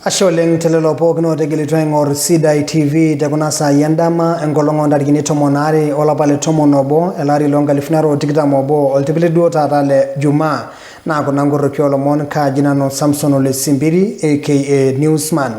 Asholeng telelopo kino tegilitwa ngor Sidai TV tekunasa yandama engolongo ndarigini tomonari olapale tomonobo elari longa lifnaro tikitamobo oltipili duota tale Juma na kunangoro kiolomon ka jinano Samson Simpiri aka Newsman.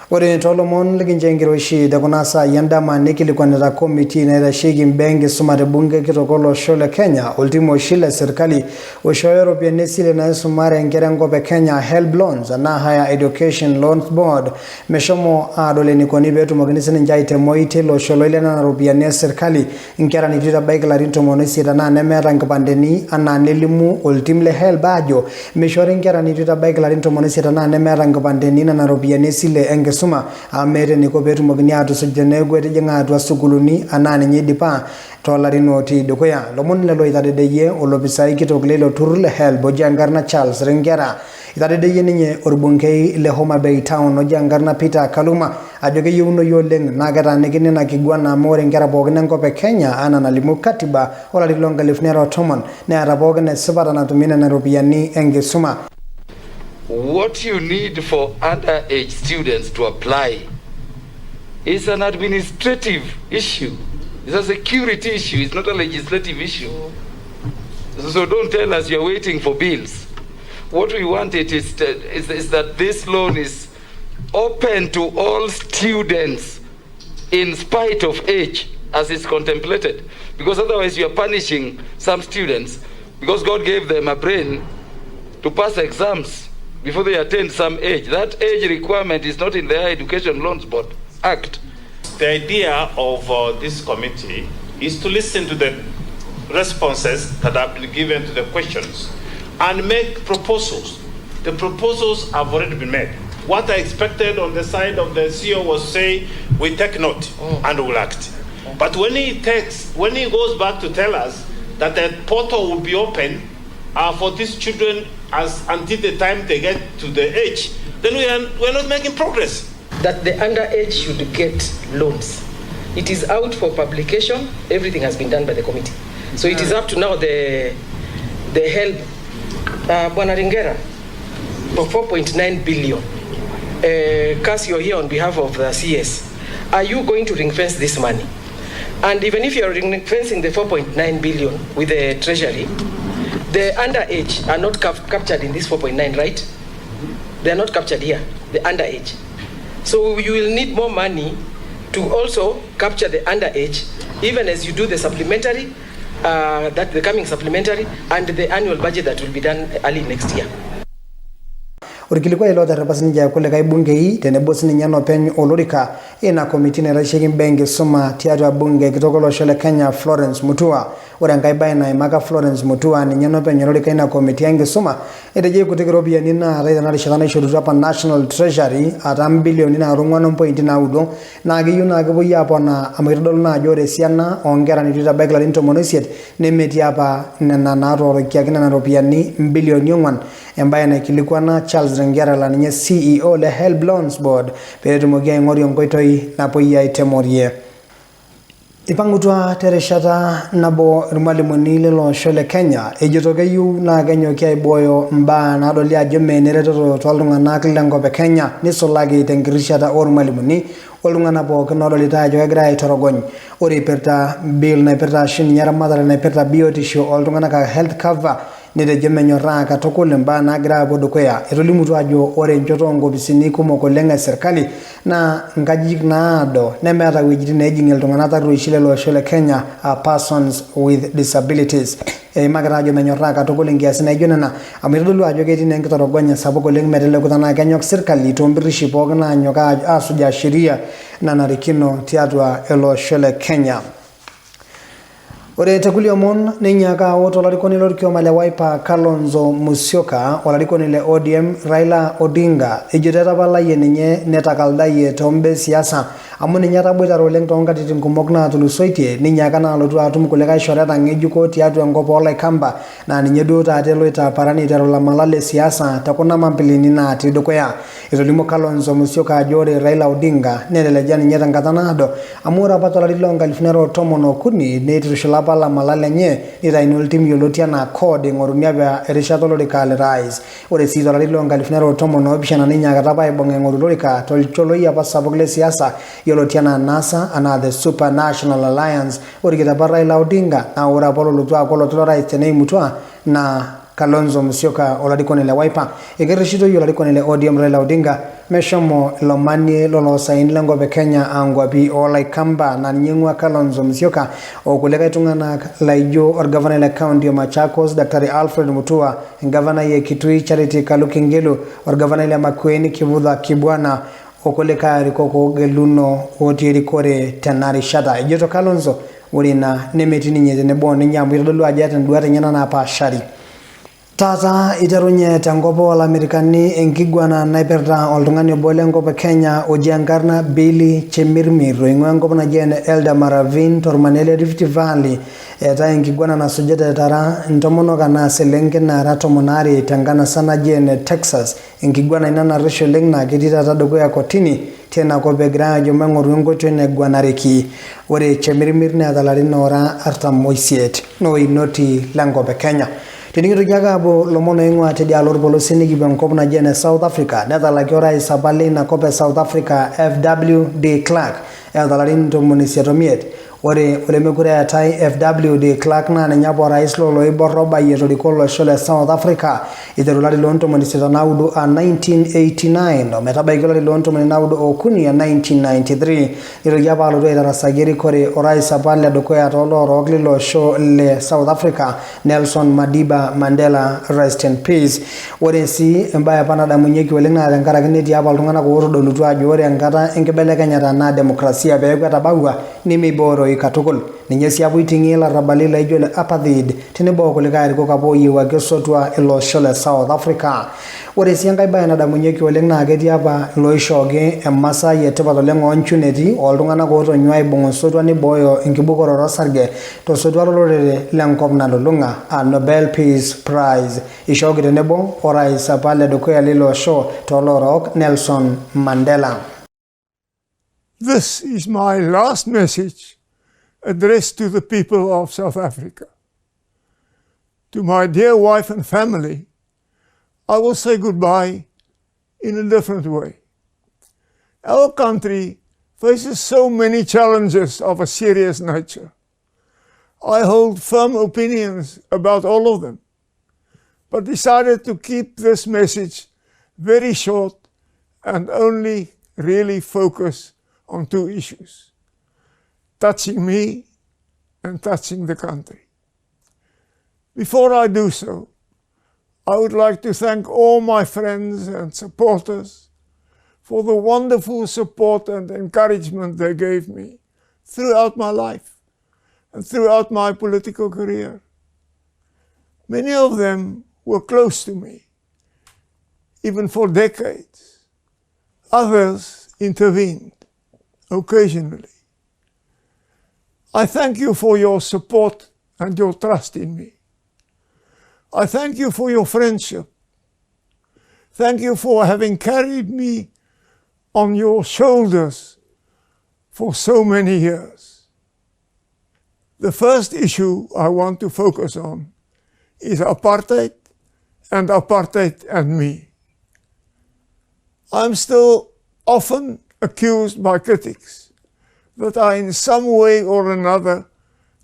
Ore tolomon liginjengiroshi tekunasa yandama nikilikwanira komiti na shigi mbengi sumare bunge kitokolo shole Kenya ultimo shile serikali ushoyero pia nesile na sumare ngerengo pe Kenya Help Loans na Higher Education Loans Board meshomo adole nikoni betu maganisini njaite moite lo sholo ile na rupia ne serikali nkera nitita bike la rinto monesi na nemera ngapandeni ana nelimu ultimle help ajo meshore nkera nitita bike la rinto monesi na nemera ngapandeni na rupia nesile suma amere niko betu mogini atu sujene gwete jenga atu asukuluni anani nyidipa tolari noti dokoya lomon lelo itadedeye olobisai kitoglelo turle hel bojangarna Charles Rengera itadedeye ninye orbunkei le Homa Bay town ojangarna Peter Kaluma ajoge yuno yoleng nagata nikini na kigwana more ngera bogene ngope Kenya ana nalimu katiba olari longa lifnero tomon ne arabogene sabara na tumina na rupiani engesuma. What you need for underage students to apply is an administrative issue. It's a security issue. It's not a legislative issue. So don't tell us you're waiting for bills. What we want is that this loan is open to all students in spite of age as is contemplated. Because otherwise you're punishing some students because God gave them a brain to pass exams before they attain some age. That age requirement is not in the Higher Education Loans Board Act. The idea of this committee is to listen to the responses that have been given to the questions and make proposals. The proposals have already been made. What I expected on the side of the CEO was say, we take note and will act. But when he goes back to tell us that the portal will be open for these children until the time they get to the age, then we're not making progress. That the underage should get loans. It is out for publication. Everything has been done by the committee. So it is up to now the help. Bwana Rengera, for 4.9 billion. Cass, you're here on behalf of the CS. Are you going to ring fence this money? And even if you're ring fencing the 4.9 billion with the treasury, the underage are not captured in this 4.9, right? They are not captured here, the underage. So you will need more money to also capture the underage, even as you do the supplementary, the coming supplementary, and the annual budget that will be done early next year. Urikilikuwa ilo tarapasini kule kai bunge hii tenebosini nyano penyu olorika ina komiti na rashiki mbengi suma tiatu bunge kitokolo shole Kenya Florence Mutua ore ngai baina imaka Florence Mutua ni nyano penyu olorika ina komiti yangi suma eteje kutikirobia nina raida na rishadana ishorutu hapa National Treasury atam bilioni na rungwano mpointi na udo na agiyu na agibuyi hapo na amakitodolu na ajore siana ongera nituita baikla rinto monosiet nemeti hapa na naroro kiakina na ropiani bilioni yongwan embaye na kilikuwa na Charles Rengera la ninye CEO le Help Loans Board pere tumogia ngori ngoitoi na poia itemorie ipangutwa tereshata nabo mwalimu lo shole Kenya ejitogeyu na genyo kia iboyo mba na dolia jome nereto twalungana kilengo be Kenya nisolagi tengirishata mwalimu olungana bo kenolo litajo egra itorogony ori perta bill na perta shin nyara madara na perta biotisho olungana ka health cover nede jemenyo raka tokole mba na gra bodokoya etolimutu ajo ore njotongo bisini kumoko lenga serikali na ngajik na ado nemeta wijiti na ejingel tungana taru ishile lo shole Kenya persons with disabilities magara ajo menyo raka tokole ngiasi na ijonana amitodolu ajo keti nenkitorogonya sabuko leng metele kutana kenyok serikali tombirishi pogna nyoka asuja sheria na narikino tiatwa elo shole Kenya. Ore tekuli omon ninyaka woto larikoni lorikio male Wiper Kalonzo Musyoka olarikoni le ODM Raila Odinga ejiteta pala yenye netakaldaye tombe siasa amu ninyata bweta roleng tongatitin kumok na tulusoitie ninyaka na lotu atum kuleka shoreta ngejuko tiatu enkopo olaikamba na ninye duo taate loita parani terola malale siasa takuna mampilini na tidokoya itolimo Kalonzo Musyoka ajore Raila Odinga neleleja ninye tankata nado amu rapato larilo ngalifnero tomono kuni netirishula lapala malalenye nitaini oltim yioloti enaa CORD ing'oruni apa erishata olorika le rais. Ore sii tolari loonkalifuni are otomon oopishana ninyaakita apa aibung' aing'oru olorika tolcholoi apa sapuk le siasa yioloti enaa NASA anaa the Super National Alliance orikito apa Raila Odinga naa ore apa olotu aaku olotu lorais teneimutua naa Kalonzo Musyoka olarikoni le Wiper. Ekerreshitoi olarikoni le ODM Raila Odinga meshomo ilomanie loloosaen lenkop e Kenya aankwapi oolaikamba naa ninye eing'ua Kalonzo Musyoka okulikae tung'anak laijo orgavanai le kaunti e Machakos Dr. Alfred Mutua, engavanai e Kitui Charity Kaluki Ngelu, orgavanai le Makueni Kivutha Kibwana okulikae arikok oogeluno otii erikore tena rishata. Ejoito Kalonzo ore ina nemetii ninye tenebo ninye amu eitodolu ajo eeta enduat enyenak naapaashari. Taata iterunye tenkop oolamerikani enkiguana naipirta oltung'ani obo lenkop e Kenya oji enkarna Billy Chemirmir oing'ua enkop naji ene Eldama Ravine tormanir le Rift Valley. Eetai enkiguana nasujita etara intomonok anaa selenken naara 12 tenkanasa naji ene Texas. Enkiguana ina narrish oleng naa ketii taata dukuya kotini tena kop egirai ajo maing'oru enkoitoi naiguanareki. Ore Chemirmir neeta ilarin oora 48 nooinoti lenkop e Kenya. Tenigitoki ake aapuo lomon oing'ua tidialo orpolosie nikipuo enkop naji ene South Africa netalaki orais apa leina kop e South Africa FW de Klerk eeta ilarin 85. Ore mekure eetai FW de Klerk naa ninye apa orais loloiborr obayie etoriko olosho le South Africa iteru olari loo 89 a 1989 ometabaiki olari loo 93 a 1993. Nitoki apa alotu aitarasaki erikore orais apa ledukuya tooloorok lilo osho le South Africa Nelson Madiba Mandela, rest in peace. Ore sii embaye apa nadamunyieki oleng naa tenkaraki netii apa iltung'anak ootodolutua ajo ore enkata enkibelekenyata naa demokrasia peeku etabawua nemeibooroi katukul. Ninye sii apa oiting'ie ilarrabali laijo le apartheid tenebo okulikae arikok apa ooyieu ake osotua ilo osho le South Africa. Ore sii enkae baye nadamunyieki oleng naa ketii apa iloishooki emasai etipat oleng oonchuneti ooltung'anak ootonyua aibung' osotua nibooyo enkibukoroto osarge tosotua lolorere lenkop nalulung'a a Nobel Peace Prize ishooki tenebo orais apa ledukuya lilo osho tooloorok Nelson Mandela. This is my last message addressed to the people of South Africa. To my dear wife and family, I will say goodbye in a different way. Our country faces so many challenges of a serious nature. I hold firm opinions about all of them, but decided to keep this message very short and only really focus on 2 issues, touching me and touching the country. Before I do so, I would like to thank all my friends and supporters for the wonderful support and encouragement they gave me throughout my life and throughout my political career. Many of them were close to me, even for decades. Others intervened occasionally. I thank you for your support and your trust in me. I thank you for your friendship. Thank you for having carried me on your shoulders for so many years. The first issue I want to focus on is apartheid and me. I'm still often accused by critics that I in some way or another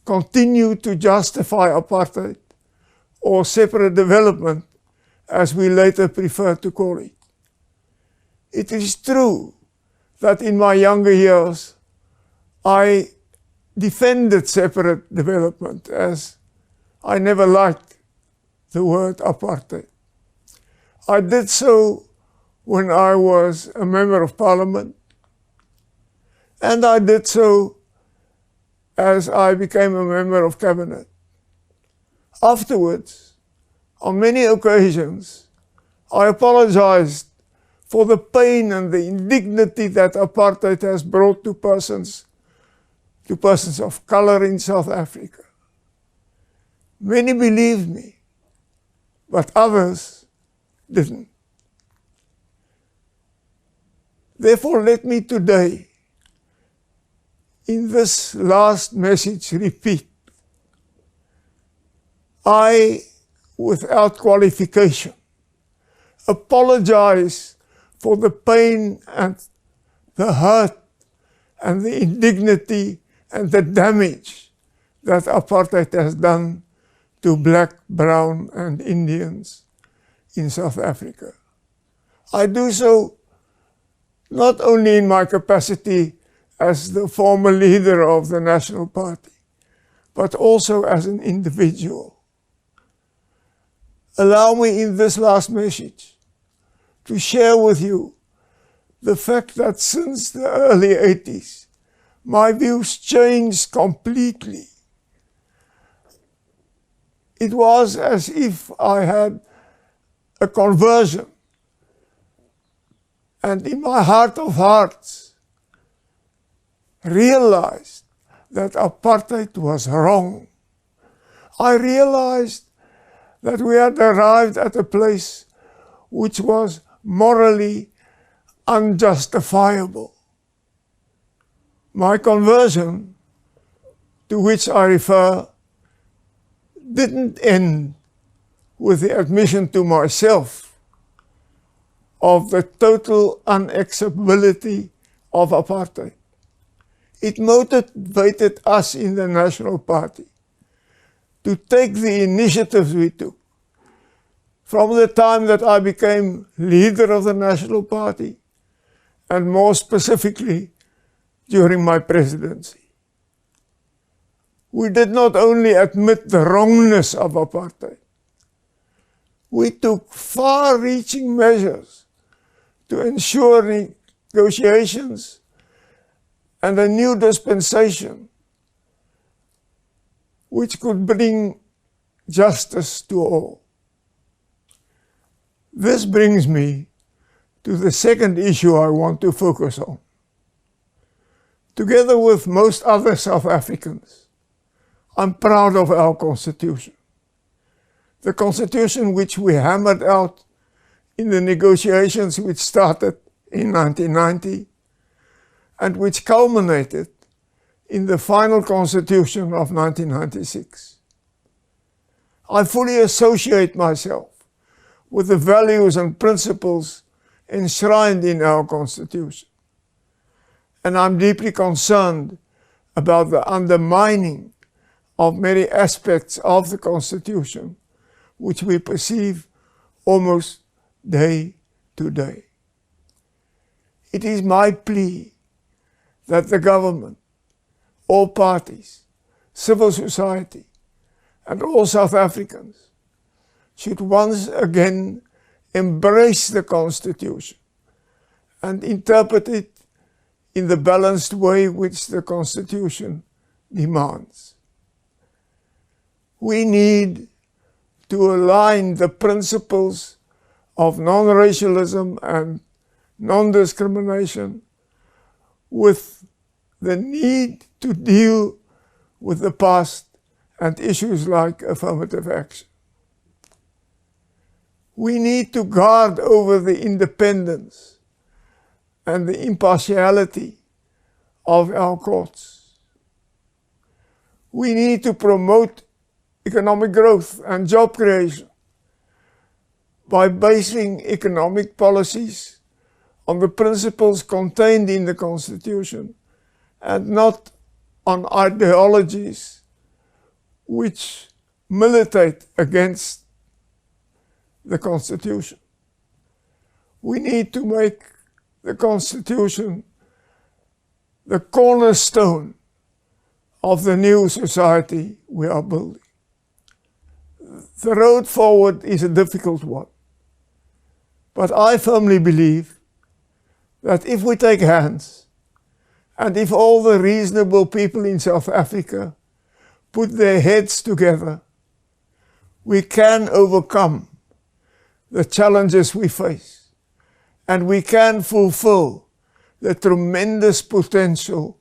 continue to justify apartheid or separate development, as we later prefer to call it. It is true that in my younger years I defended separate development, as I never liked the word apartheid. I did so when I was a member of parliament, and I did so as I became a member of cabinet. Afterwards, on many occasions, I apologized for the pain and the indignity that apartheid has brought to persons of color in South Africa. Many believed me, but others didn't. Therefore, let me today, in this last message, repeat I, without qualification, apologize for the pain and the hurt and the indignity and the damage that apartheid has done to black, brown, and Indians in South Africa. I do so not only in my capacity as the former leader of the National Party, but also as an individual. Allow me in this last message to share with you the fact that since the early 80s, my views changed completely. It was as if I had a conversion. And in my heart of hearts, realized that apartheid was wrong. I realized that we had arrived at a place which was morally unjustifiable. My conversion, to which I refer, didn't end with the admission to myself of the total unacceptability of apartheid. It motivated us in the National Party to take the initiatives we took. From the time that I became leader of the National Party, and more specifically, during my presidency. We did not only admit the wrongness of apartheid, we took far-reaching measures to ensure negotiations and a new dispensation which could bring justice to all. This brings me to the second issue I want to focus on. Together with most other South Africans, I'm proud of our Constitution. The Constitution which we hammered out in the negotiations which started in 1990 and which culminated in the final Constitution of 1996. I fully associate myself with the values and principles enshrined in our Constitution. And I'm deeply concerned about the undermining of many aspects of the Constitution, which we perceive almost day to day. It is my plea that the government, all parties, civil society, and all South Africans should once again embrace the Constitution and interpret it in the balanced way which the Constitution demands. We need to align the principles of non-racialism and non-discrimination with the need to deal with the past and issues like affirmative action. We need to guard over the independence and the impartiality of our courts. We need to promote economic growth and job creation by basing economic policies on the principles contained in the Constitution and not on ideologies which militate against the Constitution. We need to make the Constitution the cornerstone of the new society we are building. The road forward is a difficult one, but I firmly believe that if we take hands and if all the reasonable people in South Africa put their heads together, we can overcome the challenges we face, and we can fulfill the tremendous potential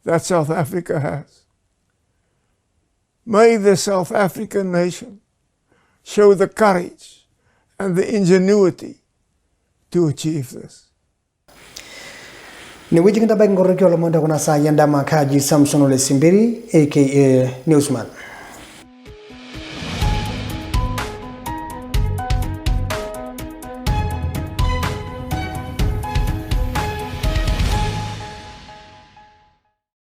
that South Africa has. May the South African nation show the courage and the ingenuity to achieve this. Ni wiji kintabaki ngorokyo lomonda kuna saa yenda makaji Samson Simpiri aka Newsman.